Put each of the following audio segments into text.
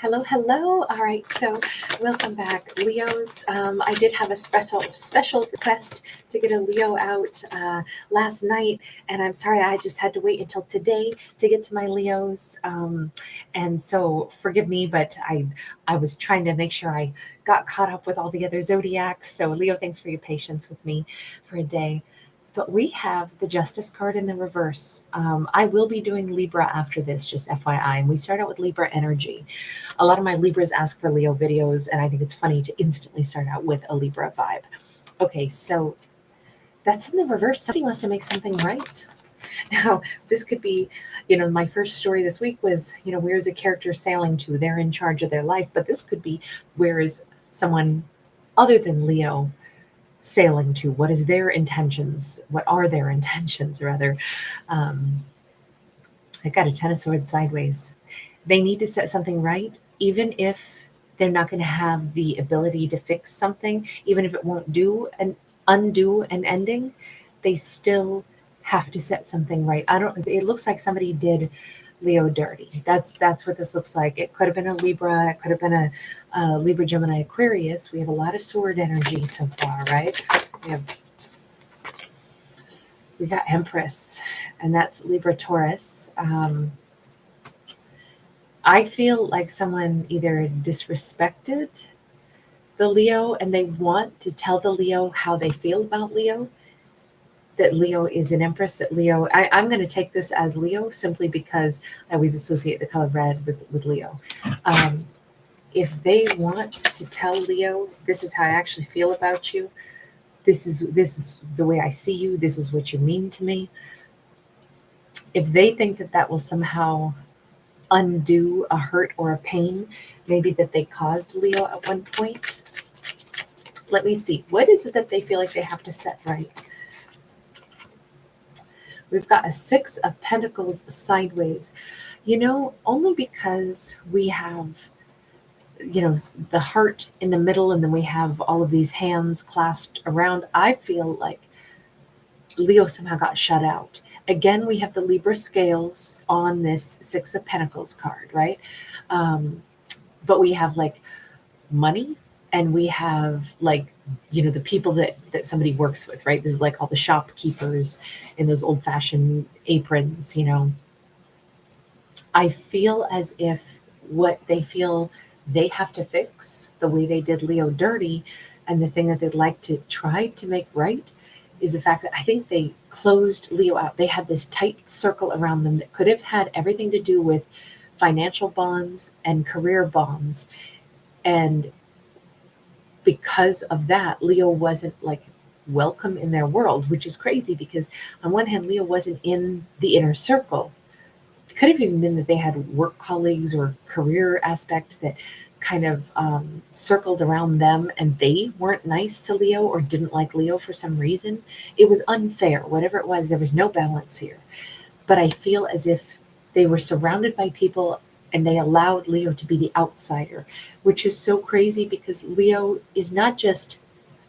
Hello, hello. All right, so welcome back, Leos. I did have a special request to get a Leo out last night, and I'm sorry I just had to wait until today to get to my Leos. And so forgive me, but I was trying to make sure I got caught up with all the other zodiacs. So Leo, thanks for your patience with me for a day. But we have the Justice card in the reverse. I will be doing Libra after this, just FYI. And we start out with Libra energy. A lot of my Libras ask for Leo videos, and I think it's funny to instantly start out with a Libra vibe. Okay, so that's in the reverse. Somebody wants to make something right. Now, this could be, my first story this week was, where is a character sailing to? They're in charge of their life. But this could be, where is someone other than Leo sailing to? What is their intentions? What are their intentions, rather? I got a Ten of Swords sideways. They need to set something right, even if they're not going to have the ability to fix something, even if it won't undo an ending, they still have to set something right. It looks like somebody did Leo dirty. That's what this looks like. It could have been a Libra, it could have been a Libra, Gemini, Aquarius. We have a lot of sword energy so far, right? We got Empress, and that's Libra, Taurus. I feel like someone either disrespected the Leo and they want to tell the Leo how they feel about Leo, that Leo is an Empress, that Leo, I'm going to take this as Leo simply because I always associate the color red with Leo. If they want to tell Leo, this is how I actually feel about you, this is the way I see you, this is what you mean to me. If they think that that will somehow undo a hurt or a pain, maybe that they caused Leo at one point. Let me see. What is it that they feel like they have to set right? We've got a Six of Pentacles sideways. Only because we have, the heart in the middle and then we have all of these hands clasped around, I feel like Leo somehow got shut out. Again, we have the Libra scales on this Six of Pentacles card, right? But we have like money, and we have like, the people that somebody works with, right? This is like all the shopkeepers in those old-fashioned aprons. I feel as if what they feel they have to fix, the way they did Leo dirty, and the thing that they'd like to try to make right, is the fact that I think they closed Leo out. They had this tight circle around them that could have had everything to do with financial bonds and career bonds. And because of that, Leo wasn't like welcome in their world, which is crazy because on one hand, Leo wasn't in the inner circle. It could have even been that they had work colleagues or career aspect that kind of circled around them and they weren't nice to Leo or didn't like Leo for some reason. It was unfair. Whatever it was, there was no balance here. But I feel as if they were surrounded by people and they allowed Leo to be the outsider, which is so crazy because Leo is not just,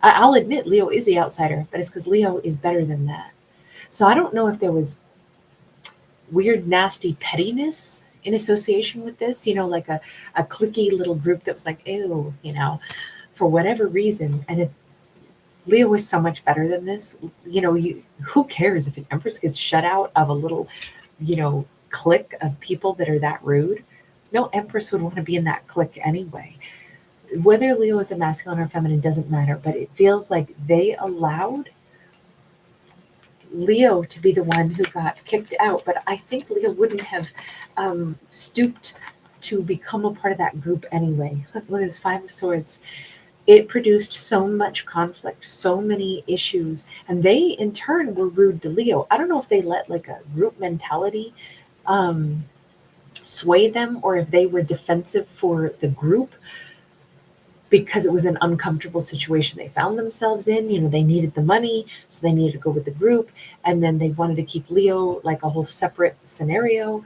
I'll admit Leo is the outsider, but it's because Leo is better than that. So I don't know if there was weird, nasty pettiness in association with this, like a cliquey little group that was like, ew, for whatever reason. And Leo was so much better than this. Who cares if an Empress gets shut out of a little, clique of people that are that rude? No Empress would want to be in that clique anyway. Whether Leo is a masculine or feminine doesn't matter, but it feels like they allowed Leo to be the one who got kicked out. But I think Leo wouldn't have stooped to become a part of that group anyway. Look at this Five of Swords. It produced so much conflict, so many issues, and they in turn were rude to Leo. I don't know if they let like a group mentality sway them or if they were defensive for the group because it was an uncomfortable situation they found themselves in. They needed the money, so they needed to go with the group, and then they wanted to keep Leo like a whole separate scenario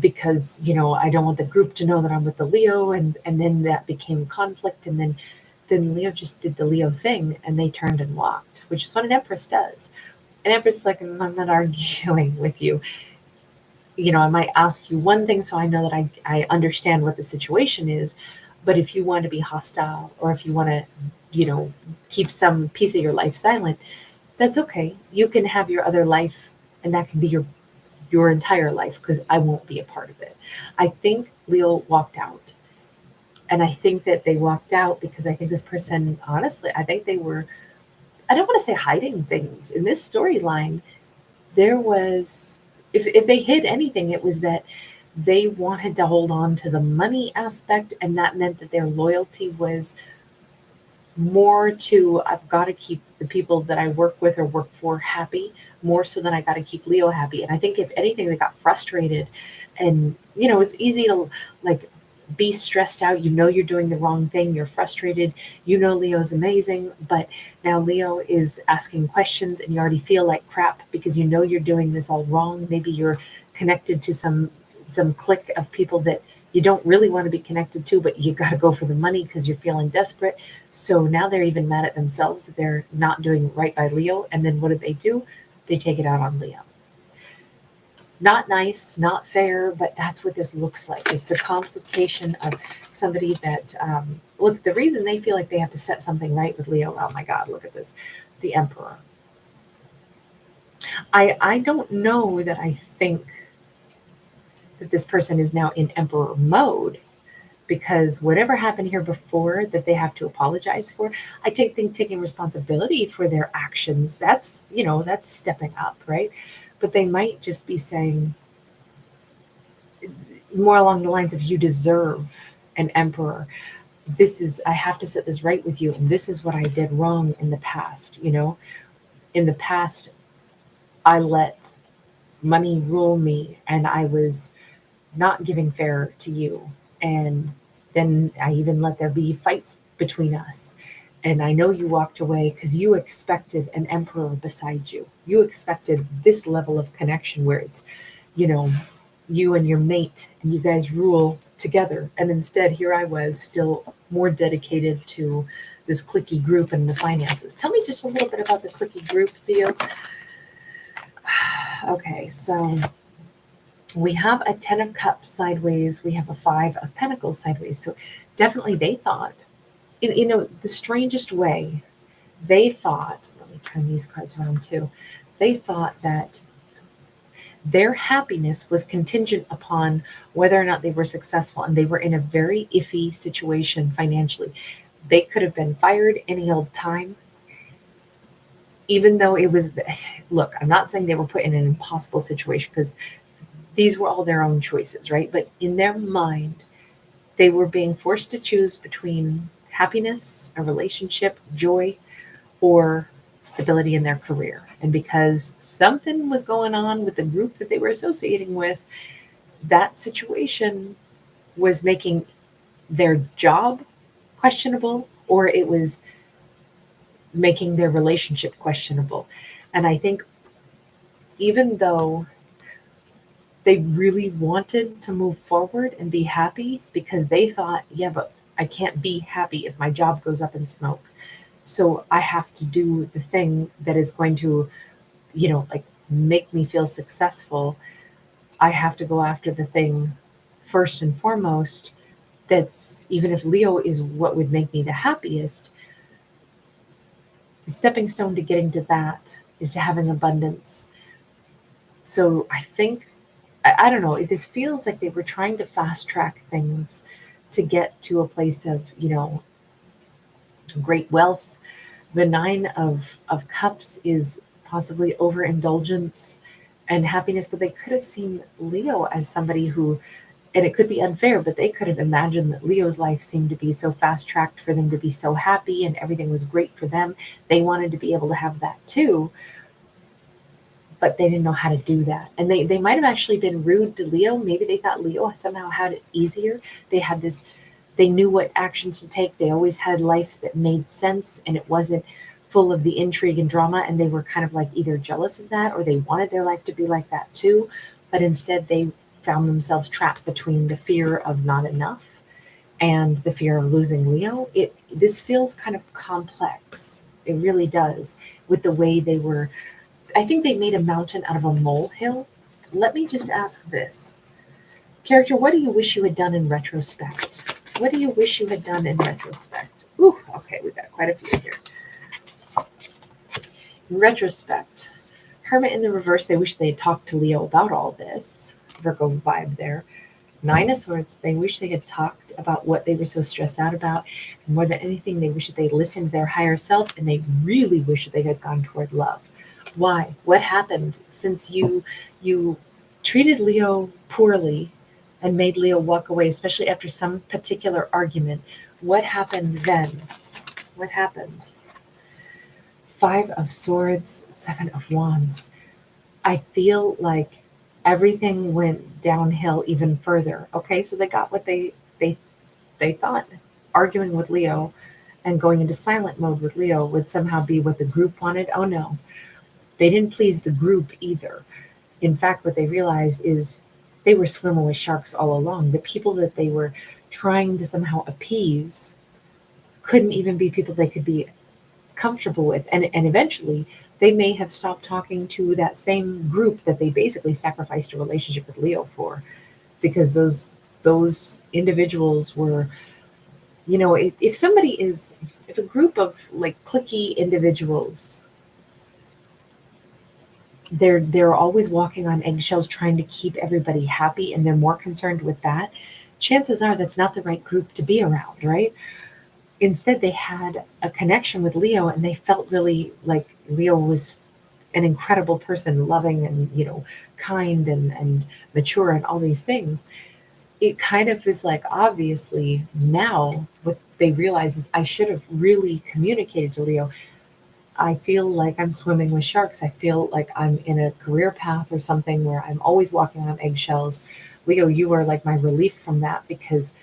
because, I don't want the group to know that I'm with the Leo, and then that became conflict, and then Leo just did the Leo thing and they turned and walked, which is what an Empress does. An Empress is like, I'm not arguing with you. I might ask you one thing so I know that I understand what the situation is. But if you want to be hostile, or if you want to, keep some piece of your life silent, that's okay. You can have your other life, and that can be your entire life, because I won't be a part of it. I think Leo walked out. And I think that they walked out because I think this person, honestly, I think they were, I don't want to say hiding things. In this storyline, there was, if they hid anything, it was that they wanted to hold on to the money aspect, and that meant that their loyalty was more to, I've got to keep the people that I work with or work for happy, more so than I got to keep Leo happy. And I think if anything, they got frustrated. And it's easy to like be stressed out. You're doing the wrong thing, you're frustrated. Leo's amazing, but now Leo is asking questions, and you already feel like crap because you're doing this all wrong. Maybe you're connected to some clique of people that you don't really want to be connected to, but you got to go for the money because you're feeling desperate. So now they're even mad at themselves that they're not doing right by Leo. And then what do? They take it out on Leo. Not nice, not fair, but that's what this looks like. It's the complication of somebody that, look, the reason they feel like they have to set something right with Leo. Oh my God, look at this. The Emperor. I don't know that I think that this person is now in Emperor mode, because whatever happened here before that they have to apologize for, I think taking responsibility for their actions, that's stepping up, right? But they might just be saying more along the lines of, you deserve an emperor. I have to set this right with you, and this is what I did wrong in the past. In the past, I let money rule me, and I was not giving fair to you. And then I even let there be fights between us. And I know you walked away because you expected an emperor beside you. You expected this level of connection where it's, you know, you and your mate and you guys rule together. And instead, here I was still more dedicated to this cliquey group and the finances. Tell me just a little bit about the cliquey group, Theo. Okay, so we have a 10 of cups sideways. We have a 5 of pentacles sideways. So definitely they thought, the strangest way, they thought, let me turn these cards around too. They thought that their happiness was contingent upon whether or not they were successful. And they were in a very iffy situation financially. They could have been fired any old time. Even though it was, look, I'm not saying they were put in an impossible situation, because these were all their own choices, right? But in their mind, they were being forced to choose between happiness, a relationship, joy, or stability in their career. And because something was going on with the group that they were associating with, that situation was making their job questionable, or it was making their relationship questionable. And I think even though they really wanted to move forward and be happy, because they thought, yeah, but I can't be happy if my job goes up in smoke. So I have to do the thing that is going to, like make me feel successful. I have to go after the thing first and foremost. That's, even if Leo is what would make me the happiest, the stepping stone to getting to that is to having abundance. So I think, I don't know, this feels like they were trying to fast track things to get to a place of, great wealth. The 9 of cups is possibly overindulgence and happiness, but they could have seen Leo as somebody who, and it could be unfair, but they could have imagined that Leo's life seemed to be so fast tracked for them to be so happy and everything was great for them. They wanted to be able to have that too, but they didn't know how to do that. And they might have actually been rude to Leo. Maybe they thought Leo somehow had it easier. They knew what actions to take. They always had life that made sense, and it wasn't full of the intrigue and drama. And they were kind of like either jealous of that, or they wanted their life to be like that too. But instead, they found themselves trapped between the fear of not enough and the fear of losing Leo. This feels kind of complex. It really does, with the way they were. I think they made a mountain out of a molehill. Let me just ask this. Character, what do you wish you had done in retrospect? What do you wish you had done in retrospect? Ooh, okay, we got quite a few here. In retrospect, Hermit in the reverse, they wish they had talked to Leo about all this. Virgo vibe there. Nine of Swords, they wish they had talked about what they were so stressed out about. And more than anything, they wish that they listened to their higher self, and they really wish that they had gone toward love. Why? What happened since you treated Leo poorly and made Leo walk away, especially after some particular argument? What happened then? What happened? Five of Swords, Seven of Wands. I feel like everything went downhill even further. Okay, so they got what they thought. Arguing with Leo and going into silent mode with Leo would somehow be what the group wanted. Oh no, they didn't please the group either. In fact, what they realized is they were swimming with sharks all along. The people that they were trying to somehow appease couldn't even be people they could be comfortable with. And eventually, they may have stopped talking to that same group that they basically sacrificed a relationship with Leo for, because those individuals were, if somebody is, if a group of like cliquey individuals, they're always walking on eggshells trying to keep everybody happy, and they're more concerned with that, chances are that's not the right group to be around, right? Instead, they had a connection with Leo, and they felt really like Leo was an incredible person, loving and kind and mature and all these things. It kind of is like, obviously now what they realize is, I should have really communicated to Leo, I feel like I'm swimming with sharks. I feel like I'm in a career path or something where I'm always walking on eggshells. Leo, you are like my relief from that, because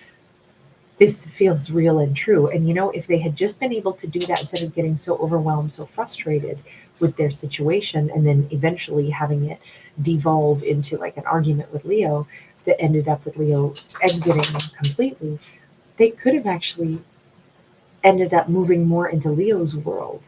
this feels real and true. And if they had just been able to do that instead of getting so overwhelmed, so frustrated with their situation, and then eventually having it devolve into like an argument with Leo that ended up with Leo exiting completely, they could have actually ended up moving more into Leo's world,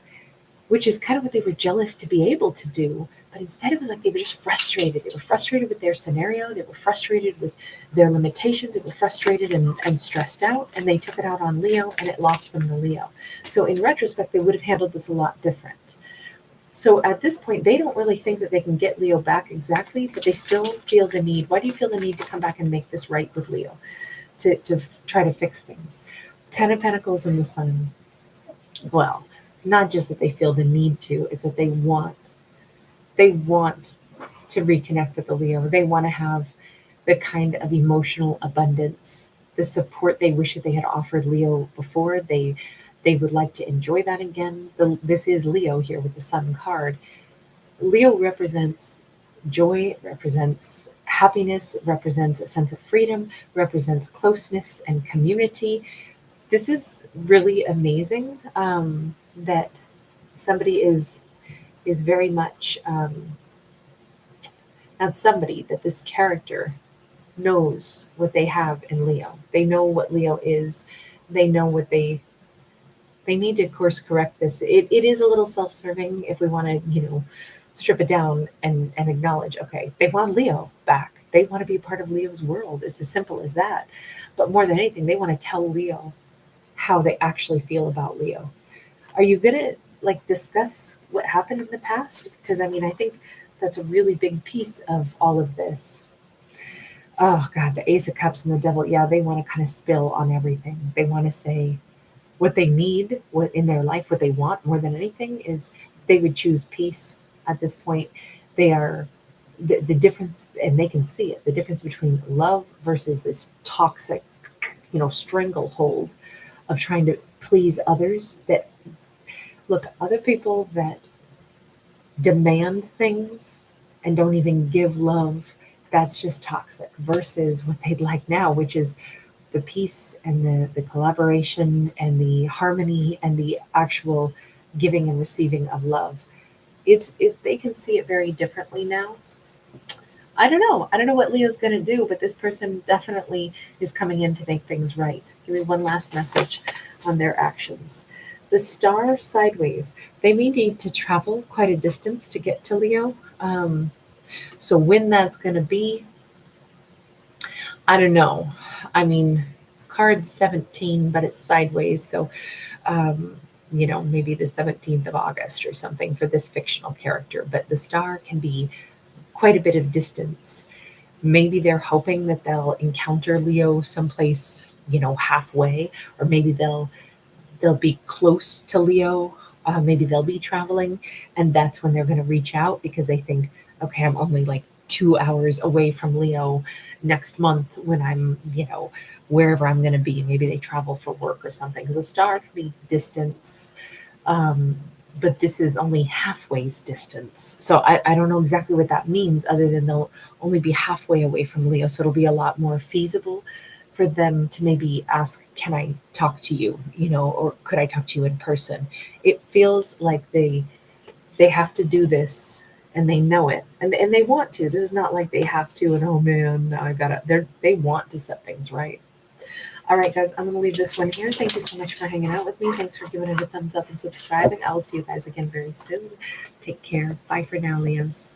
which is kind of what they were jealous to be able to do. But instead, it was like they were just frustrated. They were frustrated with their scenario. They were frustrated with their limitations. They were frustrated and stressed out. And they took it out on Leo, and it lost them to Leo. So in retrospect, they would have handled this a lot different. So at this point, they don't really think that they can get Leo back exactly, but they still feel the need. Why do you feel the need to come back and make this right with Leo? To try to fix things. Ten of Pentacles and the Sun. Well, not just that they feel the need to, it's that they want to reconnect with the Leo. They want to have the kind of emotional abundance, the support they wish that they had offered Leo before. They would like to enjoy that again. This is Leo here with the Sun card. Leo represents joy, represents happiness, represents a sense of freedom, represents closeness and community. This is really amazing, that somebody is very much, not somebody, that this character knows what they have in Leo. They know what Leo is. They know what they need to course correct this. It is a little self-serving if we want to, strip it down and acknowledge, okay, they want Leo back. They want to be part of Leo's world. It's as simple as that. But more than anything, they want to tell Leo how they actually feel about Leo. Are you going to discuss what happened in the past? Because I think that's a really big piece of all of this. Oh God, the Ace of Cups and the Devil. Yeah, they want to kind of spill on everything. They want to say what they need, what in their life, what they want more than anything is they would choose peace at this point. They are the difference, and they can see it, the difference between love versus this toxic, stranglehold of trying to please others. That look, other people that demand things and don't even give love, that's just toxic, versus what they'd like now, which is the peace and the collaboration and the harmony and the actual giving and receiving of love. They can see it very differently now. I don't know. I don't know what Leo's going to do, but this person definitely is coming in to make things right. Give me one last message on their actions. The Star sideways. They may need to travel quite a distance to get to Leo. So when that's going to be, I don't know. I mean, it's card 17, but it's sideways. So, um, maybe the 17th of August or something for this fictional character. But the star can be quite a bit of distance. Maybe they're hoping that they'll encounter Leo someplace, halfway, or maybe they'll be close to Leo. Maybe they'll be traveling, and that's when they're going to reach out because they think, okay, I'm only like 2 hours away from Leo next month when I'm, wherever I'm going to be. Maybe they travel for work or something because a star can be distance. Um, but this is only halfway's distance. So I don't know exactly what that means other than they'll only be halfway away from Leo. So it'll be a lot more feasible for them to maybe ask, can I talk to you, or could I talk to you in person? It feels like they have to do this and they know it and they want to. This is not like they have to and oh man, now I gotta they want to set things right. All right, guys, I'm going to leave this one here. Thank you so much for hanging out with me. Thanks for giving it a thumbs up and subscribing. I will see you guys again very soon. Take care. Bye for now, Leos.